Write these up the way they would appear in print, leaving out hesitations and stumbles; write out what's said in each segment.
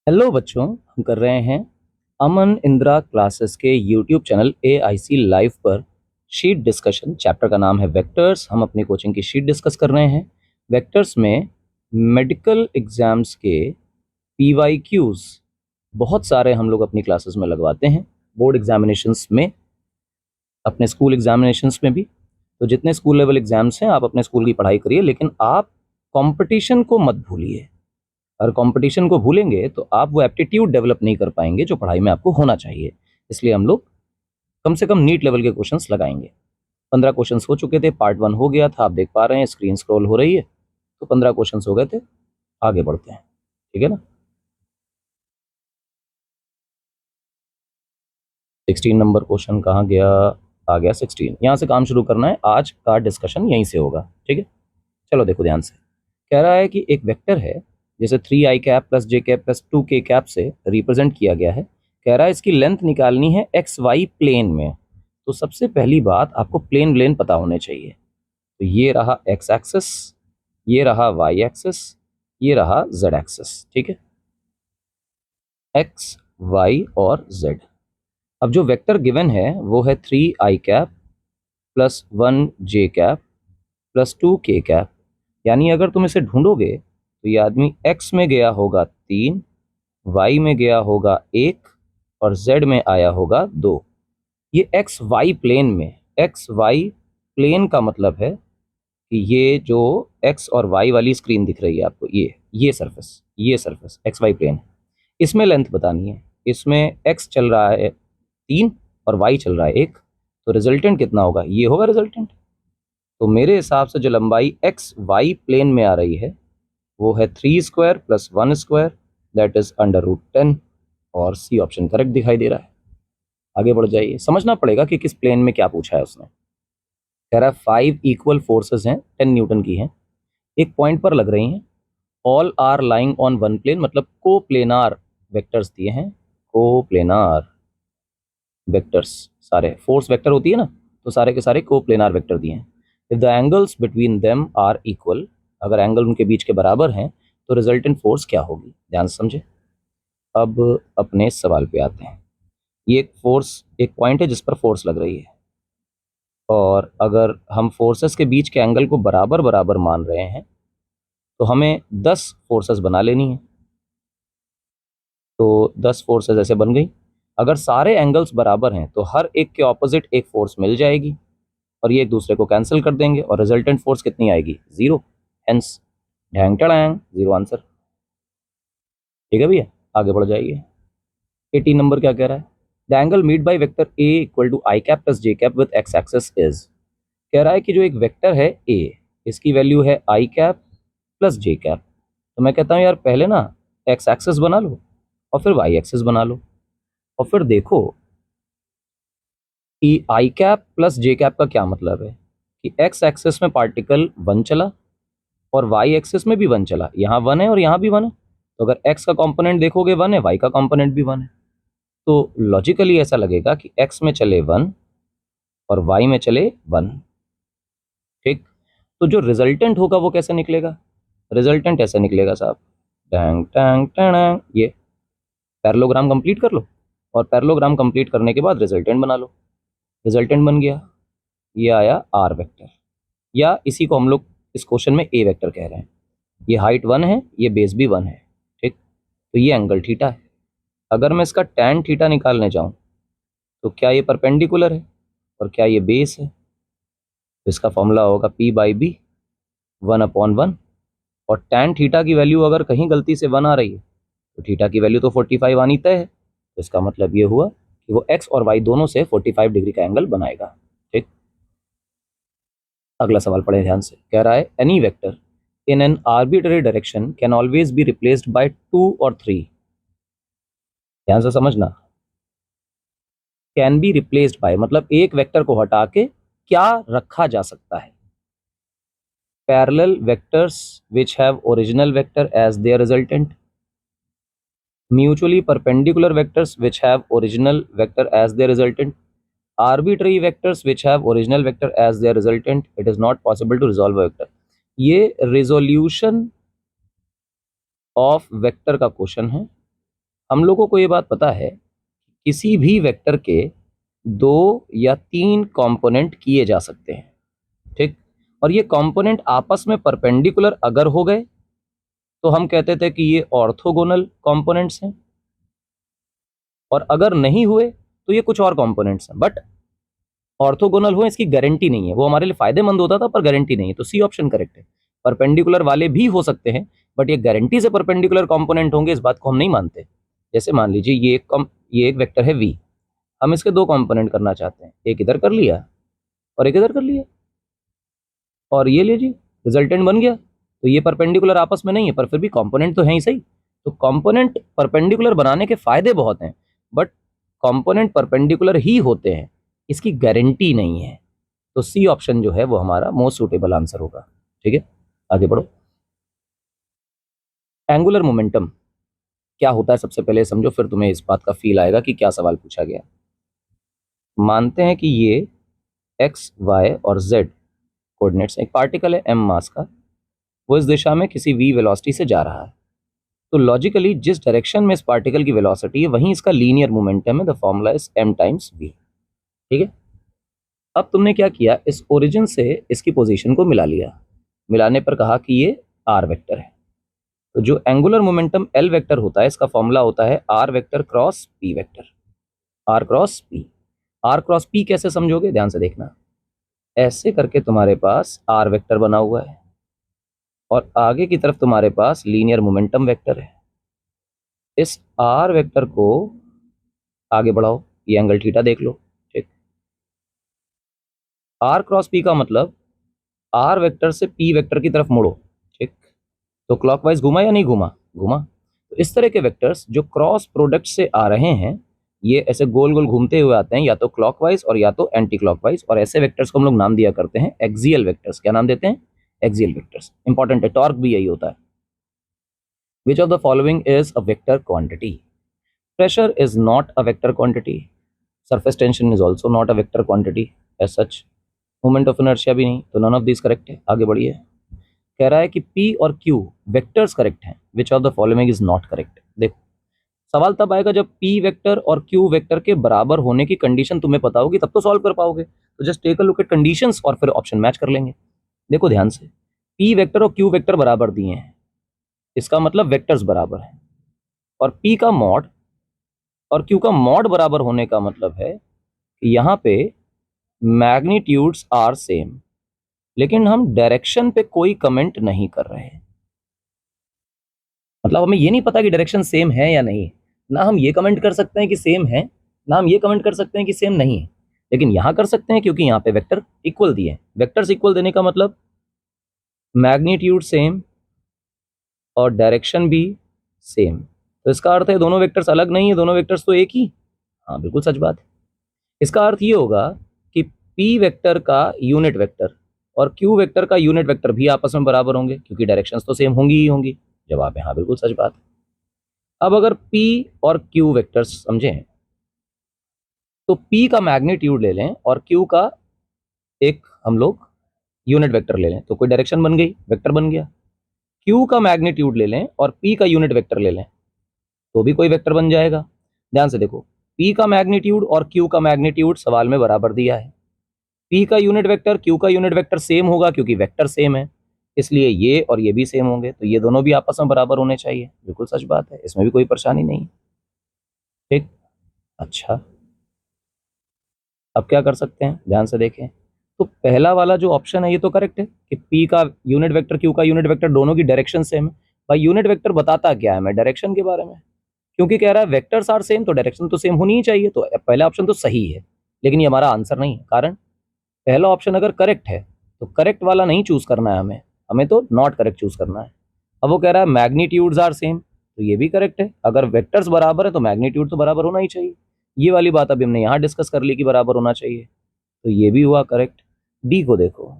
Hello बच्चों, हम कर रहे हैं अमन इंदिरा क्लासेस के यूट्यूब चैनल AIC लाइव पर शीट डिस्कशन। चैप्टर का नाम है वेक्टर्स। हम अपनी कोचिंग की शीट डिस्कस कर रहे हैं। वेक्टर्स में मेडिकल एग्जाम्स के PYQs बहुत सारे हम लोग अपनी क्लासेस में लगवाते हैं, बोर्ड एग्जामिनेशंस में, अपने स्कूल एग्जामिनेशंस में भी। तो जितने स्कूल लेवल एग्जाम्स हैं आप अपने स्कूल की पढ़ाई करिए, लेकिन आप कंपटीशन को मत भूलिए। अगर कंपटीशन को भूलेंगे तो आप वो एप्टीट्यूड डेवलप नहीं कर पाएंगे जो पढ़ाई में आपको होना चाहिए। इसलिए हम लोग कम से कम नीट लेवल के क्वेश्चंस लगाएंगे। 15 क्वेश्चंस हो चुके थे, पार्ट 1 हो गया था, आप देख पा रहे हैं स्क्रीन स्क्रॉल हो रही है। तो 15 क्वेश्चंस हो गए थे। आगे बढ़ते हैं, ठीक है ना। 16 नंबर क्वेश्चन कहाँ गया? आ गया 16। यहाँ से काम शुरू करना है, आज का डिस्कशन यहीं से होगा, ठीक है। चलो देखो ध्यान से। कह रहा है कि एक वेक्टर है जैसे 3i cap plus J cap plus 2k cap से रिप्रेजेंट किया गया है। कह रहा है इसकी लेंथ निकालनी है एक्स वाई प्लेन में। तो सबसे पहली बात, आपको प्लेन प्लेन पता होने चाहिए। तो ये रहा एक्स एक्सिस, ये रहा वाई एक्सिस, ये रहा जेड एक्सिस, ठीक है। एक्स, वाई और जेड। अब जो वेक्टर गिवन है वो है 3i cap plus 1j cap plus 2k cap. यानी अगर तुम इसे ढूंढोगे तो ये आदमी x में गया होगा 3, y में गया होगा 1 और z में आया होगा 2। ये एक्स वाई प्लेन में, एक्स वाई प्लेन का मतलब है कि ये जो एक्स और वाई वाली स्क्रीन दिख रही है आपको, ये सरफेस एक्स वाई प्लेन है। इसमें लेंथ बतानी है। इसमें एक्स चल रहा है 3 और वाई चल रहा है 1। तो रिजल्टेंट कितना होगा? ये होगा रिजल्टेंट। तो मेरे हिसाब से जो लंबाई एक्स वाई प्लेन में आ रही है वो है 3 square plus 1 square, that is √10। और सी ऑप्शन करेक्ट दिखाई दे रहा है। आगे बढ़ जाइए, समझना पड़ेगा कि किस प्लेन में क्या पूछा है उसने। कह रहा है 5 इक्वल फोर्सेस हैं, 10 न्यूटन की हैं, एक पॉइंट पर लग रही हैं। All are lying on one plane, मतलब को प्लेनार वेक्टर्स दिए हैं। को प्लेनार वेक्टर्स, सारे फोर्स वेक्टर होती है ना, तो सारे के सारे को प्लेनार वेक्टर दिए हैं। If the angles between them are equal, अगर एंगल उनके बीच के बराबर हैं तो रिजल्टेंट फोर्स क्या होगी? ध्यान से समझे। अब अपने सवाल पे आते हैं। ये एक फोर्स, एक पॉइंट है जिस पर फोर्स लग रही है, और अगर हम फोर्सेस के बीच के एंगल को बराबर बराबर मान रहे हैं तो हमें 10 फोर्सेस बना लेनी है। तो 10 फोर्सेस ऐसे बन गई। अगर सारे एंगल्स बराबर हैं तो हर एक के ऑपोजिट एक फोर्स मिल जाएगी और ये एक दूसरे को कैंसिल कर देंगे और रिजल्टेंट फोर्स कितनी आएगी? 0। हेंस ढैंग टड़ैंग 0 आंसर। ठीक है भैया, आगे बढ़ जाइए। 18 नंबर क्या कह रहा है? The angle meet by vector A equal to I cap plus J cap with X axis is. कह रहा है कि जो एक वेक्टर है ए, इसकी वैल्यू है आई कैप प्लस जे कैप। तो मैं कहता हूँ यार पहले ना एक्स एक्सेस बना लो और फिर वाई एक्सेस बना लो, और फिर देखो कि आई कैप प्लस जे कैप का क्या मतलब है। कि एक्स एक्सेस में पार्टिकल 1 चला और वाई एक्सेस में भी 1 चला, यहाँ 1 है और यहाँ भी 1 है। तो अगर एक्स का कंपोनेंट देखोगे 1 है, वाई का कंपोनेंट भी 1 है। तो लॉजिकली ऐसा लगेगा कि एक्स में चले 1 और वाई में चले 1। ठीक। तो जो रिजल्टेंट होगा वो कैसे निकलेगा? रिजल्टेंट ऐसे निकलेगा साहब, टैंग टैंग टैंग, ये पैरेललोग्राम कंप्लीट कर लो और पैरेललोग्राम कंप्लीट करने के बाद रिजल्टेंट बना लो। रिजल्टेंट बन गया, ये आया आर वेक्टर, या इसी को हम लोग इस क्वेश्चन में ए वेक्टर कह रहे हैं। ये हाइट 1 है, ये बेस भी 1 है। ठीक। तो ये एंगल थीटा है। अगर मैं इसका टैन थीटा निकालने जाऊं तो क्या ये परपेंडिकुलर है और क्या ये बेस है? तो इसका फॉर्मूला होगा P/B 1/1। और टैन थीटा की वैल्यू अगर कहीं गलती से 1 आ रही है तो थीटा की वैल्यू तो 45 आनी तय है। तो इसका मतलब ये हुआ कि वो एक्स और वाई दोनों से 45 डिग्री का एंगल बनाएगा। ठीक। अगला सवाल पढ़े ध्यान से। कह रहा है any vector in an arbitrary direction can always be replaced by 2 और 3। ध्यान से समझना। कैन बी रिप्लेस्ड बाय मतलब एक वेक्टर को हटा के क्या रखा जा सकता है? Parallel vectors which have original vector as their resultant, mutually perpendicular vectors which have original vector as their resultant, arbitrary vectors which have original vector as their resultant. It is not possible to resolve a vector. ये resolution of vector का question है हम लोगों को ये बात पता है, किसी भी वेक्टर के 2 या 3 कंपोनेंट किए जा सकते हैं, ठीक। और ये कंपोनेंट आपस में परपेंडिकुलर अगर हो गए तो हम कहते थे कि ये ऑर्थोगोनल कंपोनेंट्स हैं, और अगर नहीं हुए तो ये कुछ और कंपोनेंट्स हैं। बट ऑर्थोगोनल हो इसकी गारंटी नहीं है, वो हमारे लिए फायदेमंद होता था पर गारंटी नहीं है, तो सी ऑप्शन करेक्ट है। परपेंडिकुलर वाले भी हो सकते हैं, बट ये गारंटी से परपेंडिकुलर कंपोनेंट होंगे इस बात को हम नहीं मानते। जैसे मान लीजिए ये एक वेक्टर है v, हम इसके 2 कंपोनेंट करना चाहते हैं, एक इधर कर लिया और एक इधर कर लिया, और ये लीजिए रिजल्टेंट बन गया। तो ये परपेंडिकुलर आपस में नहीं है पर फिर भी कंपोनेंट तो है ही सही। तो कंपोनेंट परपेंडिकुलर बनाने के फायदे बहुत हैं, बट कंपोनेंट परपेंडिकुलर ही होते हैं इसकी गारंटी नहीं है। तो सी ऑप्शन जो है वो हमारा मोस्ट सूटेबल आंसर होगा। ठीक है, आगे बढ़ो। एंगुलर मोमेंटम क्या होता है सबसे पहले समझो, फिर तुम्हें इस बात का फील आएगा कि क्या सवाल पूछा गया। मानते हैं कि ये एक्स वाई और जेड कोऑर्डिनेट्स, एक पार्टिकल है m मास का, वो इस दिशा में किसी v वेलोसिटी से जा रहा है। तो लॉजिकली जिस डायरेक्शन में इस पार्टिकल की वेलोसिटी है वहीं इसका लीनियर मोमेंटम है, the formula is m times v। ठीक है, अब तुमने क्या किया, इस ओरिजिन से इसकी पोजीशन को मिला लिया, मिलाने पर कहा कि ये r वेक्टर है। तो जो एंगुलर मोमेंटम l वेक्टर होता है इसका फॉर्मूला होता है r vector cross p vector, r cross p। r cross p कैसे समझोगे, ध्यान से देखना। ऐसे करके तुम्हारे पास r वेक्टर बना हुआ है और आगे की तरफ तुम्हारे पास लीनियर मोमेंटम वेक्टर है। इस r वेक्टर को आगे बढ़ाओ, ये एंगल थीटा देख लो, ठीक। r क्रॉस p का मतलब r वेक्टर से p वेक्टर की तरफ मुड़ो, ठीक। तो क्लॉकवाइज घुमा या नहीं घुमा, घुमा। तो इस तरह के वेक्टर्स जो क्रॉस प्रोडक्ट से आ रहे हैं ये ऐसे गोल गोल घूमते हुए आते हैं, या तो क्लॉकवाइज और या तो एंटी क्लॉकवाइज, और ऐसे वेक्टर्स को हम लोग नाम दिया करते हैं एक्सियल वेक्टर्स। क्या नाम देते हैं, एक्सियल वेक्टर्स। इंपॉर्टेंट है, टॉर्क भी यही होता है। Which of the following is a vector quantity? Pressure is not a vector quantity. Surface tension is also not a vector quantity as such. Moment of inertia भी नहीं, तो none of these correct है। आगे बढ़िए, कह रहा है कि P और Q वेक्टर्स करेक्ट हैं, which of the following is not correct। देखो सवाल तब आएगा जब P वेक्टर और Q वेक्टर के बराबर होने की कंडीशन तुम्हें पता होगी, तब तो सॉल्व कर पाओगे। तो just take a look at conditions और फिर ऑप्शन मैच कर लेंगे। देखो ध्यान से, P वेक्टर और Q वेक्टर बराबर दिए हैं, इसका मतलब वेक्टर्स बराबर हैं, और P का मॉड और Q का मॉड बराबर होने का मतलब है कि यहाँ पे मैग्नीट्यूड्स आर सेम, लेकिन हम डायरेक्शन पे कोई कमेंट नहीं कर रहे हैं। मतलब हमें ये नहीं पता कि डायरेक्शन सेम है या नहीं, ना हम ये कमेंट कर सकते हैं कि सेम है, ना हम ये कमेंट कर सकते हैं कि सेम नहीं है, लेकिन यहाँ कर सकते हैं क्योंकि यहाँ पे वेक्टर इक्वल दिए हैं। वेक्टर्स इक्वल देने का मतलब मैग्नीट्यूड सेम और डायरेक्शन भी सेम, तो इसका अर्थ है दोनों वेक्टर्स अलग नहीं है, दोनों वेक्टर्स तो एक ही। हाँ बिल्कुल सच बात है। इसका अर्थ ये होगा कि P वेक्टर का यूनिट वेक्टर और Q वेक्टर का यूनिट वेक्टर भी आपस में बराबर होंगे क्योंकि डायरेक्शंस तो सेम होंगी ही होंगी। जवाब है हाँ, बिल्कुल सच बात है। अब अगर P और Q वेक्टर्स समझें तो P का मैग्नीट्यूड ले लें और Q का एक हम लोग यूनिट वेक्टर ले लें, तो कोई डायरेक्शन बन गई, वेक्टर बन गया। Q का मैग्नीट्यूड ले लें और P का यूनिट वेक्टर ले लें तो भी कोई वेक्टर बन जाएगा। ध्यान से देखो, P का मैग्नीट्यूड और Q का मैग्नीट्यूड सवाल में बराबर दिया है। P का यूनिट वेक्टर Q का यूनिट वेक्टर सेम होगा क्योंकि वेक्टर सेम है, इसलिए ये और ये भी सेम होंगे, तो ये दोनों भी आपस में बराबर होने चाहिए। बिल्कुल सच बात है, इसमें भी कोई परेशानी नहीं। ठीक, अच्छा अब क्या कर सकते हैं, ध्यान से देखें। तो पहला वाला जो ऑप्शन है ये तो करेक्ट है कि P का यूनिट वेक्टर Q का यूनिट वेक्टर दोनों की डायरेक्शन सेम है। भाई यूनिट वेक्टर बताता क्या है, मैं डायरेक्शन के बारे में, क्योंकि कह रहा है वेक्टर्स आर सेम तो डायरेक्शन तो सेम होनी ही चाहिए, तो पहला ऑप्शन तो सही है। लेकिन ये हमारा आंसर नहीं है, कारण पहला ऑप्शन अगर करेक्ट है तो करेक्ट वाला नहीं चूज करना है हमें, हमें तो नॉट करेक्ट चूज करना है। अब वो कह रहा है मैग्नीट्यूड्स आर सेम, तो ये भी करेक्ट है, अगर वेक्टर्स बराबर है तो मैग्नीट्यूड तो बराबर होना ही चाहिए। ये वाली बात अभी हमने यहाँ डिस्कस कर ली कि बराबर होना चाहिए, तो ये भी हुआ करेक्ट। डी को देखो,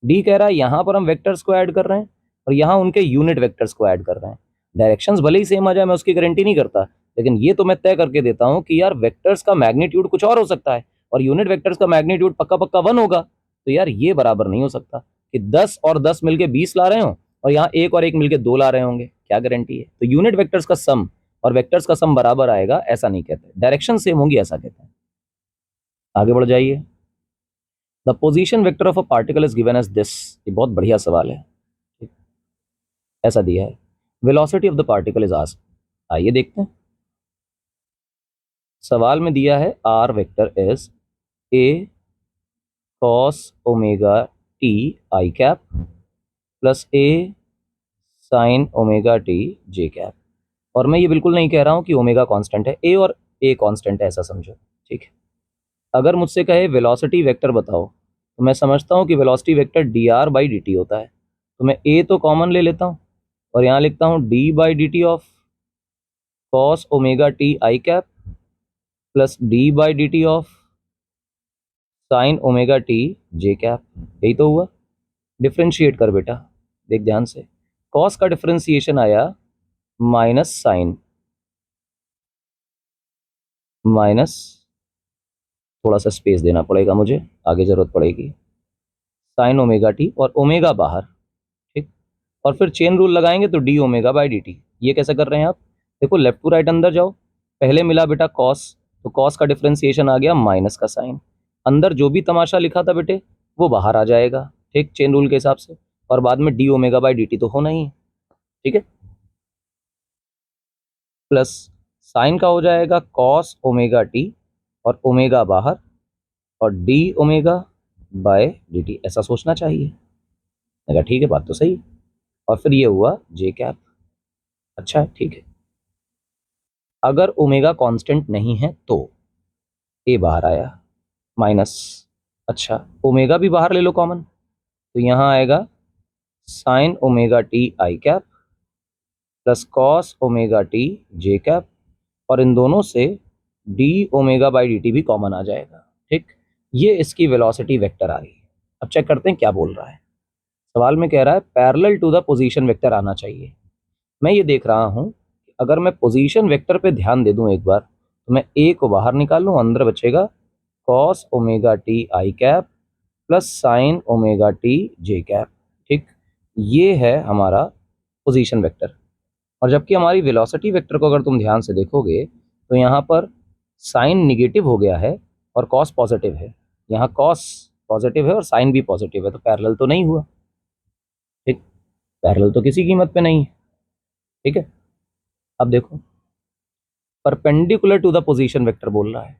डी कह रहा है यहाँ पर हम वेक्टर्स को ऐड कर रहे हैं और यहाँ उनके यूनिट वेक्टर्स को ऐड कर रहे हैं। डायरेक्शंस भले ही सेम आ जाए, मैं उसकी गारंटी नहीं करता, लेकिन ये तो मैं तय करके देता हूँ कि यार वेक्टर्स का मैग्नीट्यूड कुछ और हो सकता है और यूनिट वेक्टर्स का मैग्नीट्यूड पक्का पक्का 1 होगा। तो यार ये बराबर नहीं हो सकता कि 10 और 10 मिलके 20 ला रहे हो और यहाँ 1 और 1 मिलके 2 ला रहे होंगे, क्या गारंटी है। तो यूनिट वेक्टर्स का सम और वेक्टर्स का सम बराबर आएगा ऐसा नहीं कहते, डायरेक्शन सेम होंगी ऐसा कहते हैं। आगे बढ़ जाइए। The position vector of a particle is given as this. ये बहुत बढ़िया सवाल है, ऐसा दिया है। Velocity of the particle is asked. आइए देखते हैं। सवाल में दिया है R vector is A cos omega T I cap plus A sine omega T J cap. और मैं ये बिल्कुल नहीं कह रहा हूं कि ओमेगा कांस्टेंट है, ए और ए कांस्टेंट है ऐसा समझो, ठीक है। अगर मुझसे कहे वेलोसिटी वेक्टर बताओ तो मैं समझता हूं कि velocity vector D R by D T होता है। तो मैं ए तो कॉमन ले लेता हूं और यहाँ लिखता हूँ D by D T of cos omega T I cap plus D by D T of sine omega T J cap. यही तो हुआ। डिफ्रेंशिएट कर बेटा, देख ध्यान से। कॉस का डिफ्रेंशिएशन आया माइनस साइन, माइनस, थोड़ा सा स्पेस देना पड़ेगा मुझे, आगे जरूरत पड़ेगी, साइन ओमेगा टी और ओमेगा बाहर, ठीक। और फिर चेन रूल लगाएंगे तो D omega by D T. ये कैसे कर रहे हैं आप? देखो लेफ्ट टू राइट अंदर जाओ, पहले मिला बेटा कॉस, तो कॉस का डिफ्रेंसिएशन आ गया माइनस का साइन, अंदर जो भी तमाशा लिखा था बेटे वो बाहर आ जाएगा, ठीक, चेन रूल के हिसाब से। और बाद में D omega by D T तो होना ही है, ठीक है। प्लस साइन का हो जाएगा कॉस ओमेगा टी और ओमेगा बाहर और D omega by D T, ऐसा सोचना चाहिए। मैं कहा ठीक है, बात तो सही। और फिर ये हुआ जे कैप। अच्छा है, ठीक है। अगर ओमेगा कांस्टेंट नहीं है तो ए बाहर आया माइनस, अच्छा ओमेगा भी बाहर ले लो कॉमन, तो यहाँ आएगा sign omega T I cap plus cos omega T J cap, और इन दोनों से D omega by D T भी कॉमन आ जाएगा, ठीक। ये इसकी वेलोसिटी वेक्टर आ गई। अब चेक करते हैं क्या बोल रहा है। सवाल में कह रहा है parallel to the position vector आना चाहिए। मैं ये देख रहा हूँ अगर मैं पोजीशन वेक्टर पे ध्यान दे दूं एक बार तो मैं ए को बाहर निकालूं, अंदर बचेगा cos omega T I cap plus sign omega T J cap, ठीक। ये है हमारा पोजीशन वेक्टर। और जबकि हमारी वेलोसिटी वेक्टर को अगर तुम ध्यान से देखोगे तो यहाँ पर साइन निगेटिव हो गया है और कॉस पॉजिटिव है, यहाँ कॉस पॉजिटिव है और साइन भी पॉजिटिव है, तो पैरेलल तो नहीं हुआ, ठीक। पैरेलल तो किसी कीमत पे नहीं है, ठीक है। अब देखो perpendicular to the position vector बोल रहा है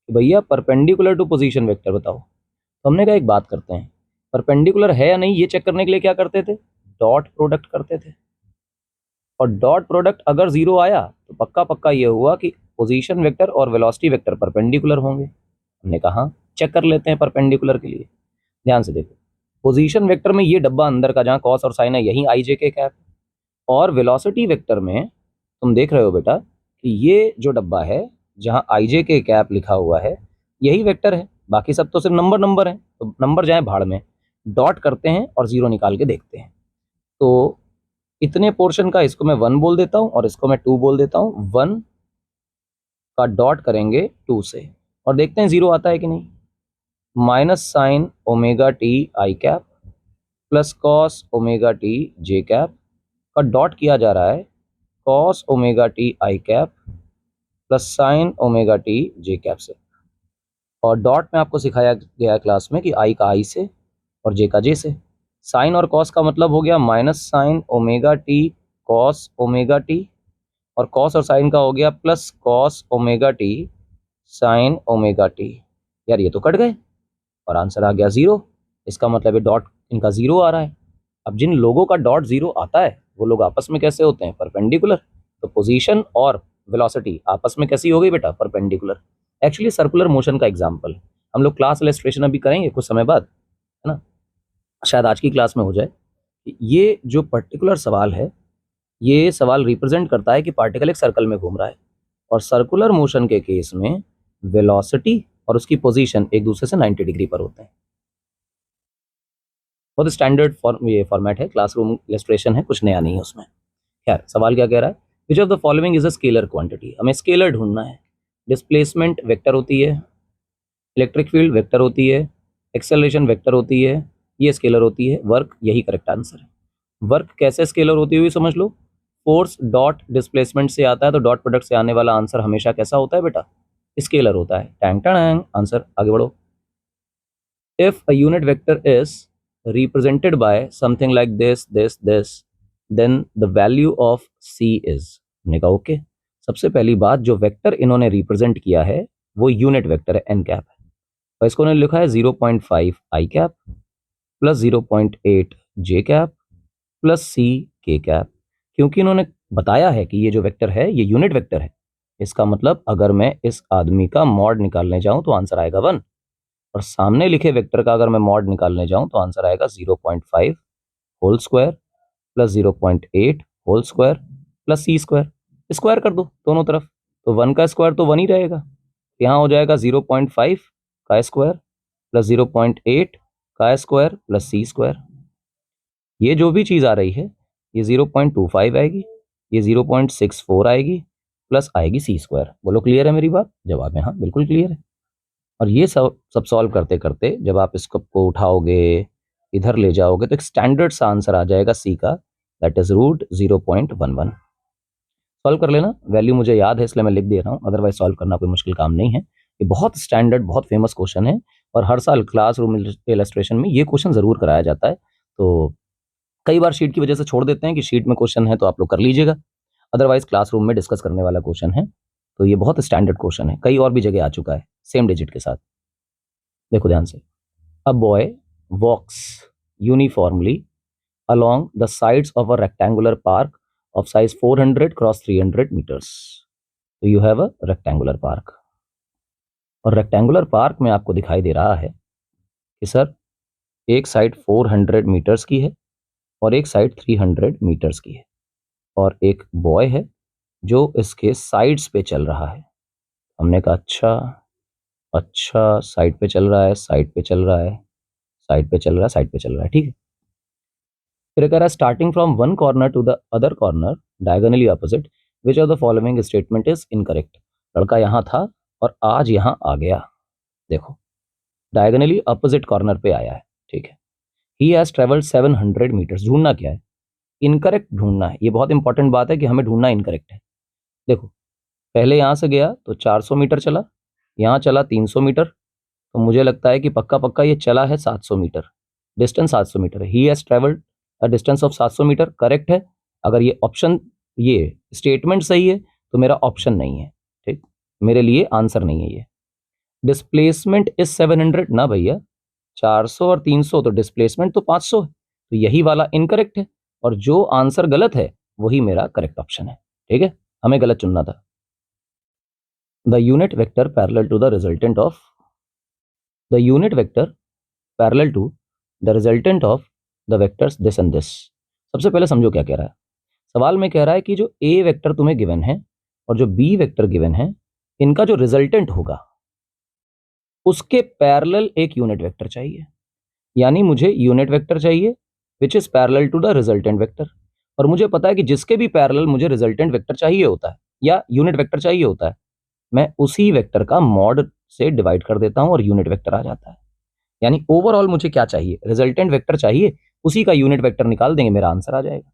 कि भैया परपेंडिकुलर टू पोजीशन वेक्टर बताओ। तो हमने कहा एक बात करते हैं, परपेंडिकुलर है या नहीं ये चेक करने के लिए क्या करते थे, डॉट प्रोडक्ट करते थे। और डॉट प्रोडक्ट अगर जीरो आया तो पक्का पक्का ये हुआ कि पोजीशन वेक्टर और वेलोसिटी वेक्टर परपेंडिकुलर होंगे। हमने कहा चेक कर लेते हैं परपेंडिकुलर के लिए। ध्यान से देखो, पोजीशन वेक्टर में ये डब्बा अंदर का जहाँ कॉस और साइन है यही आई जे के कैप, और वेलोसिटी वेक्टर में तुम देख रहे हो बेटा कि ये जो डब्बा है जहाँ आई जे के कैप लिखा हुआ है यही वेक्टर है, बाकी सब तो सिर्फ नंबर नंबर हैं, तो नंबर जाए भाड़ में, डॉट करते हैं और जीरो निकाल के देखते हैं। तो इतने पोर्शन का इसको मैं 1 बोल देता हूँ और इसको मैं 2 बोल देता हूँ। 1 का डॉट करेंगे 2 से और देखते हैं जीरो आता है कि नहीं। Minus sign omega T I cap plus cos omega T J cap का डॉट किया जा रहा है cos omega T I cap plus sign omega T J cap से। और डॉट में आपको सिखाया गया क्लास में कि आई का आई से और जे का जे से। साइन और कॉस का मतलब हो गया minus sign omega T cos omega T, और कॉस और साइन का हो गया plus cos omega T sign omega T. यार ये तो कट गए और आंसर आ गया जीरो। इसका मतलब है डॉट इनका जीरो आ रहा है। अब जिन लोगों का डॉट जीरो आता है वो लोग आपस में कैसे होते हैं, परपेंडिकुलर। तो पोजीशन और वेलोसिटी आपस में कैसी हो गई बेटा, परपेंडिकुलर। एक्चुअली सर्कुलर मोशन का एग्जांपल हम लोग क्लास इलस्ट्रेशन अभी करेंगे कुछ समय बाद, है ना, शायद आज की क्लास में हो जाए। ये जो पर्टिकुलर सवाल है ये सवाल रिप्रेजेंट करता है कि पार्टिकल एक सर्कल में घूम रहा है, और सर्कुलर मोशन के केस में वेलोसिटी और उसकी पोजीशन एक दूसरे से 90 डिग्री पर होते हैं। बहुत स्टैंडर्ड ये फॉर्मेट है, क्लासरूम इलस्ट्रेशन है, कुछ नया नहीं है उसमें। खैर सवाल क्या कह रहा है, विच of the following is a scalar quantity. हमें स्केलर ढूंढना है। डिस्प्लेसमेंट वेक्टर होती है, इलेक्ट्रिक फील्ड वेक्टर होती है, एक्सेलरेशन वेक्टर होती है, ये स्केलर होती है, वर्क यही करेक्ट आंसर है। वर्क कैसे स्केलर होती हुई समझ लो, फोर्स डॉट डिस्प्लेसमेंट से आता है तो डॉट प्रोडक्ट से आने वाला आंसर हमेशा कैसा होता है बेटा, स्केलर होता है। टैंग टैंग, आंसर आगे बढ़ो। If a unit vector is represented by something like this then the value of C is, हमने कहा ओके। सबसे पहली बात, जो वेक्टर इन्होंने रिप्रेजेंट किया है वो यूनिट वेक्टर है, एन कैप है, और इसको उन्होंने लिखा है 0.5 आई कैप प्लस 0.8 जे कैप प्लस सी के कैप। क्योंकि इन्होंने बताया है कि ये जो वेक्टर है ये यूनिट वेक्टर है, इसका मतलब अगर मैं इस आदमी का मॉड निकालने जाऊं तो आंसर आएगा 1, और सामने लिखे वेक्टर का अगर मैं मॉड निकालने जाऊं तो आंसर आएगा 0.5 whole square plus 0.8 whole square plus C square. Square कर दो दोनों तरफ, तो 1 का स्क्वायर तो 1 ही रहेगा, यहाँ हो जाएगा 0.5 का स्क्वायर प्लस 0.8 का स्क्वायर प्लस सी स्क्वायर। ये जो भी चीज़ आ रही है ये 0.25 आएगी, ये 0.64 आएगी, प्लस आएगी सी स्क्वायर। बोलो क्लियर है मेरी बात? जवाब है हाँ, बिल्कुल क्लियर है। और ये सब सब सॉल्व करते करते जब आप इसको को उठाओगे इधर ले जाओगे तो एक स्टैंडर्ड सा आंसर आ जाएगा सी का, दैट इज √0.11। सॉल्व कर लेना, वैल्यू मुझे याद है इसलिए मैं लिख दे रहा हूँ, अदरवाइज सॉल्व करना कोई मुश्किल काम नहीं है। ये बहुत स्टैंडर्ड बहुत फेमस क्वेश्चन है और हर साल क्लासरूम इलस्ट्रेशन में ये क्वेश्चन ज़रूर कराया जाता है। तो कई बार शीट की वजह से छोड़ देते हैं कि शीट में क्वेश्चन है तो आप लोग कर लीजिएगा, अदरवाइज क्लासरूम में डिस्कस करने वाला क्वेश्चन है। तो ये बहुत स्टैंडर्ड क्वेश्चन है, कई और भी जगह आ चुका है सेम डिजिट के साथ। देखो ध्यान से, a boy walks uniformly along the sides of a rectangular park of size 400 cross 300 meters. So you have a rectangular park. और रेक्टेंगुलर पार्क में आपको दिखाई दे रहा है कि सर एक साइड 400 मीटर्स की है और एक साइड 300 मीटर्स की है, और एक बॉय है जो इसके साइड्स पे चल रहा है। हमने कहा अच्छा अच्छा, साइड पे चल रहा है, साइड पे चल रहा है, साइड पे चल रहा है, साइड पे चल रहा है, ठीक है। फिर कह रहा है starting from one corner to the other corner diagonally opposite which of the following statement is incorrect. लड़का यहाँ था और आज यहाँ आ गया, देखो डायगोनली अपोजिट कॉर्नर पे आया है, ठीक है। ही हैज ट्रेवल्ड 700 मीटर्स, ढूंढना क्या है, इनकरेक्ट ढूंढना है। ये बहुत इंपॉर्टेंट बात है कि हमें ढूंढना इनकरेक्ट है। देखो पहले यहाँ से गया तो 400 मीटर चला, यहाँ चला 300 मीटर, तो मुझे लगता है कि पक्का पक्का ये चला है 700 मीटर, डिस्टेंस 700 मीटर है। He has travelled a distance of 700 metre, correct है। अगर ये ऑप्शन ये स्टेटमेंट सही है तो मेरा ऑप्शन नहीं है, ठीक, मेरे लिए आंसर नहीं है ये। डिस्प्लेसमेंट इज 700 ना भैया, 400 और 300 तो डिस्प्लेसमेंट तो 500 है, तो यही वाला इनकरेक्ट है, और जो आंसर गलत है वही मेरा करेक्ट ऑप्शन है, ठीक है, हमें गलत चुनना था। The unit vector parallel to the resultant of the unit vector parallel to the resultant of the vectors this and this. सबसे पहले समझो क्या कह रहा है। सवाल में कह रहा है कि जो ए वेक्टर तुम्हें गिवन है और जो बी वेक्टर गिवन है, इनका जो रिजल्टेंट होगा उसके पैरेलल एक यूनिट वेक्टर चाहिए। यानी मुझे यूनिट वेक्टर चाहिए which is parallel to the resultant vector, और मुझे पता है कि जिसके भी पैरेलल मुझे रिजल्टेंट वेक्टर चाहिए होता है या यूनिट वेक्टर चाहिए होता है, मैं उसी वेक्टर का मॉड से डिवाइड कर देता हूं और यूनिट वेक्टर आ जाता है। यानी ओवरऑल मुझे क्या चाहिए, रिजल्टेंट वेक्टर चाहिए, उसी का यूनिट वेक्टर निकाल देंगे, मेरा आंसर आ जाएगा।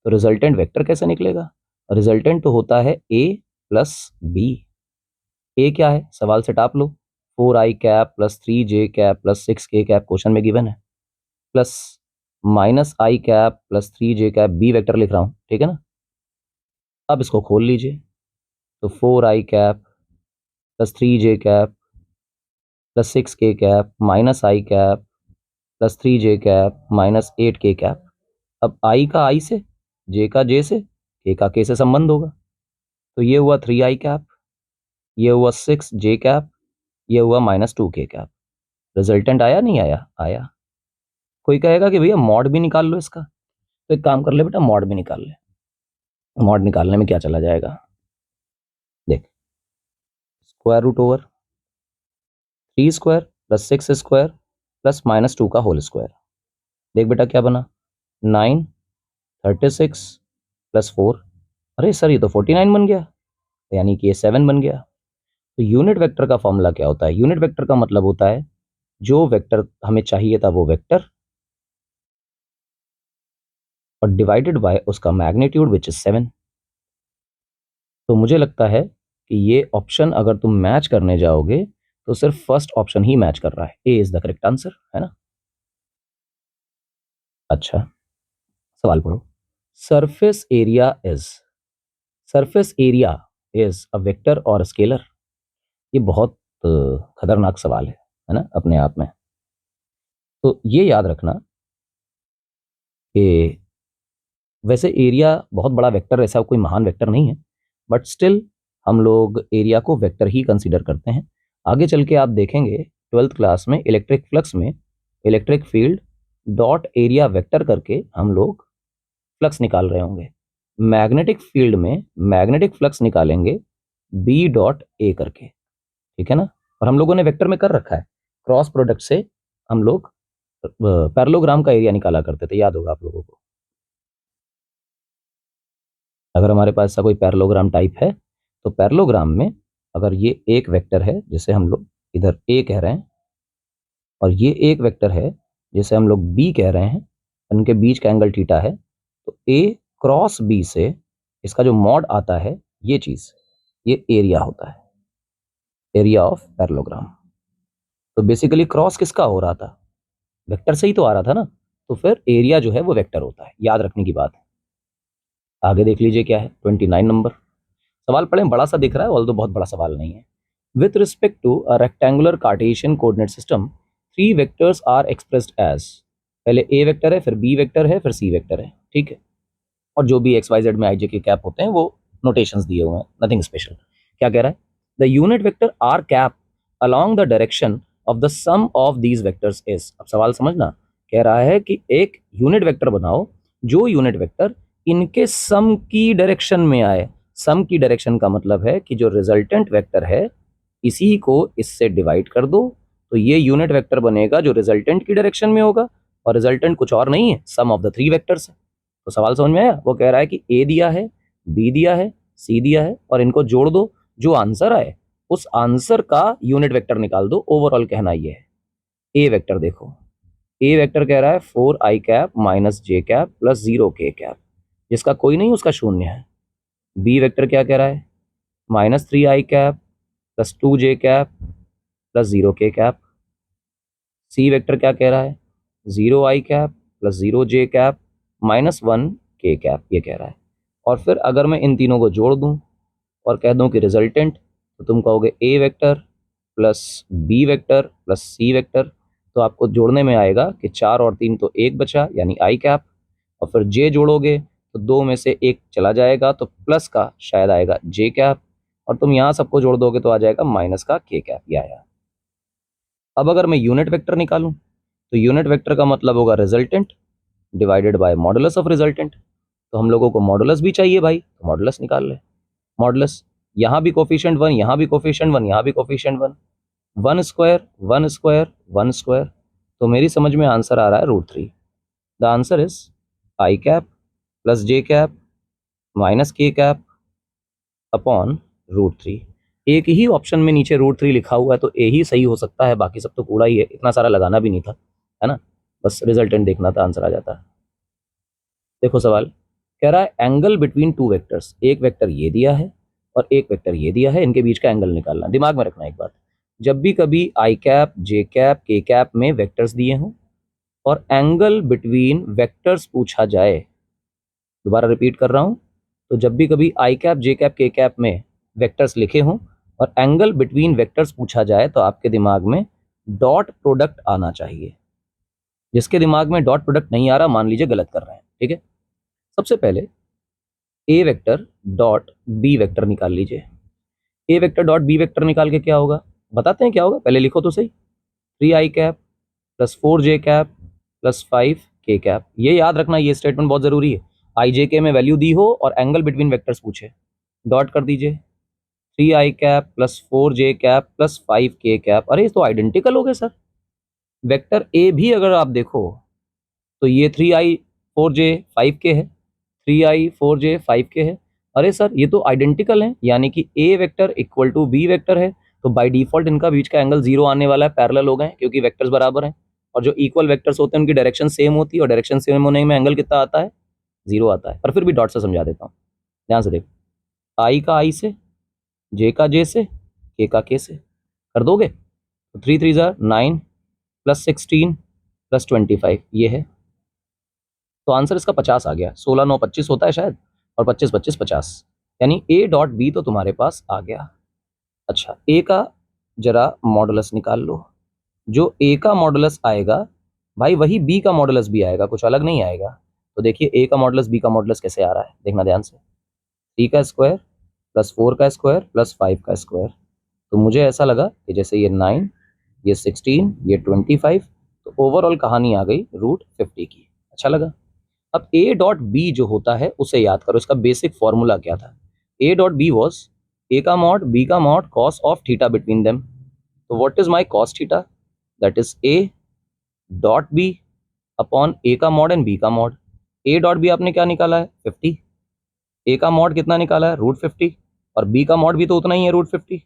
तो रिजल्टेंट वेक्टर कैसे निकलेगा, रिजल्टेंट तो होता है ए प्लस बी। ए क्या है, सवाल से टाप लो, 4i cap plus 3j cap plus 6k cap question में गिवन है, plus minus I cap plus 3j cap, B vector लिख रहा हूं, ठीक है ना। अब इसको खोल लीजिए, तो 4i cap plus 3j cap plus 6k cap minus I cap plus 3j cap minus 8k cap. अब आई का आई से, जे का जे से, के का के से संबंध होगा, तो ये हुआ 3i कैप, ये हुआ 6j कैप, ये हुआ -2k कैप। रिजल्टेंट आया नहीं आया, आया। कोई कहेगा कि भैया मॉड भी निकाल लो इसका, तो एक काम कर ले बेटा, मॉड भी निकाल ले। मॉड निकालने में क्या चला जाएगा, देख, square root over 3 square plus 6 square plus -2 का होल स्क्वायर। देख बेटा क्या बना, 9 36 प्लस 4, अरे सर ये तो 49 बन गया, यानी कि ये 7 बन गया। तो यूनिट वेक्टर का फॉर्मूला क्या होता है, यूनिट वेक्टर का मतलब होता है जो वेक्टर हमें चाहिए था वो वेक्टर, और डिवाइडेड बाय उसका मैग्नीट्यूड विच इज 7। तो मुझे लगता है कि ये ऑप्शन अगर तुम मैच करने जाओगे तो सिर्फ फर्स्ट ऑप्शन ही मैच कर रहा है, ए इज द करेक्ट आंसर, है ना। अच्छा, सवाल पढ़ो। Surface area is surface area is a vector और स्केलर। ये बहुत खतरनाक सवाल है ना अपने आप में। तो ये याद रखना कि वैसे एरिया बहुत बड़ा वेक्टर, ऐसा कोई महान वेक्टर नहीं है, बट स्टिल हम लोग एरिया को वेक्टर ही कंसीडर करते हैं। आगे चल के आप देखेंगे 12th क्लास में इलेक्ट्रिक फ्लक्स में electric field dot area vector करके हम लोग फ्लक्स निकाल रहे होंगे। मैग्नेटिक फील्ड में मैग्नेटिक फ्लक्स निकालेंगे बी डॉट ए करके, ठीक है ना। और हम लोगों ने वेक्टर में कर रखा है, क्रॉस प्रोडक्ट से हम लोग पैरेललोग्राम का एरिया निकाला करते थे, याद होगा आप लोगों को। अगर हमारे पास ऐसा कोई पैरेललोग्राम टाइप है तो पैरेललोग्राम में अगर ये एक वेक्टर है जिसे हम लोग इधर ए कह रहे हैं और ये एक वेक्टर है जिसे हम लोग बी कह रहे हैं, उनके बीच का एंगल थीटा है, तो ए क्रॉस बी से इसका जो मॉड आता है ये चीज़, ये एरिया होता है, एरिया ऑफ पैरेललोग्राम। तो बेसिकली क्रॉस किसका हो रहा था, वेक्टर से ही तो आ रहा था ना, तो फिर एरिया जो है वो वेक्टर होता है, याद रखने की बात है। आगे देख लीजिए क्या है 29 नंबर सवाल पढ़ें, बड़ा सा दिख रहा है ऑल्दो बहुत बड़ा सवाल नहीं है। With respect to a rectangular cartesian coordinate system 3 vectors are expressed as, पहले ए वेक्टर है, फिर बी वेक्टर है, फिर सी वेक्टर है, ठीक है। और जो भी एक्स वाई जेड में आई जे के कैप होते हैं वो नोटेशंस दिए हुए हैं, नथिंग स्पेशल। क्या कह रहा है, the unit vector R cap along the direction of the sum of these vectors is. अब सवाल समझना, कह रहा है कि एक यूनिट वेक्टर बनाओ जो यूनिट वेक्टर इनके सम की डायरेक्शन में आए। सम की डायरेक्शन का मतलब है कि जो रिजल्टेंट वेक्टर है इसी को इससे डिवाइड कर दो, तो ये यूनिट वेक्टर बनेगा जो रिजल्टेंट की डायरेक्शन में होगा, और रिजल्टेंट कुछ और नहीं है, सम ऑफ द 3 वेक्टर्स है। तो सवाल समझ में आया, वो कह रहा है कि ए दिया है, बी दिया है, सी दिया है, और इनको जोड़ दो, जो आंसर आए उस आंसर का यूनिट वेक्टर निकाल दो। ओवरऑल कहना ये है। ए वेक्टर देखो, ए वेक्टर कह रहा है 4i कैप माइनस जे कैप प्लस 0k कैप, जिसका कोई नहीं उसका शून्य है। बी वेक्टर क्या कह रहा है, -3i cap plus 2j cap plus 0k cap. C vector क्या कह रहा है, 0i cap plus 0j cap -1k cap, ये कह रहा है। और फिर अगर मैं इन तीनों को जोड़ दूं और कह दूं कि रिजल्टेंट, तो तुम कहोगे A vector plus B vector plus C vector, तो आपको जोड़ने में आएगा कि 4 और 3 तो 1 बचा यानी आई कैप, और फिर जे जोड़ोगे तो 2 में से 1 चला जाएगा तो प्लस का शायद आएगा जे कैप, और तुम यहाँ सबको जोड़ दोगे तो आ जाएगा माइनस का के कैप, ये आया। अब अगर मैं यूनिट वेक्टर निकालूं तो यूनिट वेक्टर का मतलब होगा resultant divided by modulus of resultant. तो हम लोगों को मॉडुलस भी चाहिए भाई, तो मॉडुलस निकाल ले। मॉडुलस, यहाँ भी कोफिशिएंट 1, यहाँ भी कोफिशिएंट 1, यहाँ भी कोफिशिएंट 1, 1 स्क्वायर 1 स्क्वायर 1 स्क्वायर, तो मेरी समझ में आंसर आ रहा है √3। The answer is I cap plus J cap minus के कैप अपॉन √3। एक ही ऑप्शन में नीचे √3 लिखा हुआ है तो ए ही सही हो सकता है, बाकी सब तो कूड़ा ही है, इतना सारा लगाना भी नहीं था, है ना, बस रिजल्टेंट देखना था, आंसर आ जाता है। देखो सवाल कह रहा है एंगल बिटवीन 2 वेक्टर्स, एक वेक्टर ये दिया है और एक वेक्टर ये दिया है, इनके बीच का एंगल निकालना। दिमाग में रखना एक बात, जब भी कभी आई कैप जे कैप के कैप में वेक्टर्स दिए हों और एंगल बिटवीन वेक्टर्स पूछा जाए, दोबारा रिपीट कर रहा हूं, तो जब भी कभी आई कैप जे कैप के कैप में वेक्टर्स लिखे हों और एंगल बिटवीन वेक्टर्स पूछा जाए तो आपके दिमाग में डॉट प्रोडक्ट आना चाहिए। जिसके दिमाग में डॉट प्रोडक्ट नहीं आ रहा मान लीजिए गलत कर रहे हैं, ठीक है। सबसे पहले A vector dot B vector निकाल लीजिए। ए वेक्टर डॉट बी वेक्टर निकाल के क्या होगा बताते हैं, क्या होगा पहले लिखो तो सही। 3i cap plus 4j cap plus 5k cap, ये याद रखना, ये स्टेटमेंट बहुत जरूरी है। आई जे के में वैल्यू दी हो और एंगल बिटवीन वेक्टर्स पूछे, डॉट कर दीजिए 3i cap plus 4j cap plus 5k cap. अरे तो आइडेंटिकल हो गए सर। वेक्टर ए भी अगर आप देखो तो ये 3i 4j 5k है, 3i 4j 5k है। अरे सर ये तो आइडेंटिकल है, यानी कि A vector equal to B vector है, तो बाय डिफॉल्ट इनका बीच का एंगल 0 आने वाला है, पैरेलल हो गए क्योंकि वेक्टर्स बराबर हैं। और जो इक्वल वेक्टर्स होते हैं उनकी डायरेक्शन सेम होती है, और डायरेक्शन सेम होने में एंगल कितना आता है 0 आता है, पर फिर भी डॉट से समझा देता हूँ, ध्यान से देख। आई का आई से, जे का जे से, के का के से, कर दोगे तो 3 3 9 प्लस 16 प्लस 25 ये है। तो आंसर इसका 50 आ गया। 16 9 25 होता है शायद, और 25 25 50, यानी ए डॉट बी तो तुम्हारे पास आ गया। अच्छा, ए का जरा मॉडुलस निकाल लो। जो ए का मॉडुलस आएगा भाई वही बी का मॉडुलस भी आएगा, कुछ अलग नहीं आएगा। तो देखिए ए का मॉडुलस बी का मॉडुलस कैसे आ रहा है, देखना ध्यान से। 3 का स्क्वायर प्लस 4 का स्क्वायर प्लस 5 का स्क्वायर। तो मुझे ऐसा लगा कि जैसे ये 9, ये 16, ये 25, तो ओवरऑल कहानी आ गई √50 की। अच्छा लगा। अब ए डॉट बी जो होता है उसे याद करो, इसका बेसिक फॉर्मूला क्या था। A dot B was A का मॉड बी का mod cos of theta between them. तो what is my cos theta, that is A dot B upon A का मॉड एंड बी का मॉड। ए डॉट बी आपने क्या निकाला है 50, ए का मॉड कितना निकाला है √50, और बी का मॉड भी तो उतना ही है √50।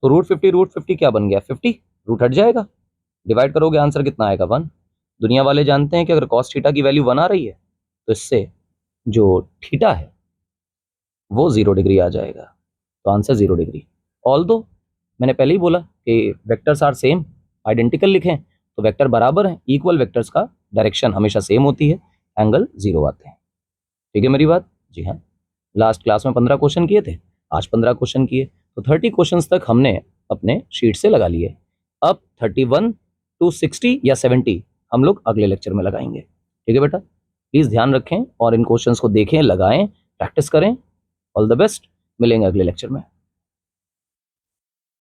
तो √50 क्या बन गया 50, रूट हट जाएगा, डिवाइड करोगे आंसर कितना आएगा 1। दुनिया वाले जानते हैं कि अगर कॉस थीटा की वैल्यू 1 आ रही है तो इससे जो थीटा है वो 0 डिग्री आ जाएगा। तो आंसर 0 डिग्री। ऑल्दो मैंने पहले ही बोला कि वेक्टर्स आर सेम, आइडेंटिकल लिखें तो वेक्टर बराबर हैं, इक्वल वेक्टर्स का डायरेक्शन हमेशा सेम होती है, एंगल 0 आते हैं। ठीक है मेरी बात? जी हाँ। लास्ट क्लास में 15 क्वेश्चन किए थे, आज 15 क्वेश्चन किए, तो 30 क्वेश्चन तक हमने अपने शीट से लगा लिए। अब 31 to 60 या 70 हम लोग अगले लेक्चर में लगाएंगे। ठीक है बेटा, प्लीज़ ध्यान रखें और इन क्वेश्चंस को देखें, लगाएं, प्रैक्टिस करें। ऑल द बेस्ट, मिलेंगे अगले लेक्चर में।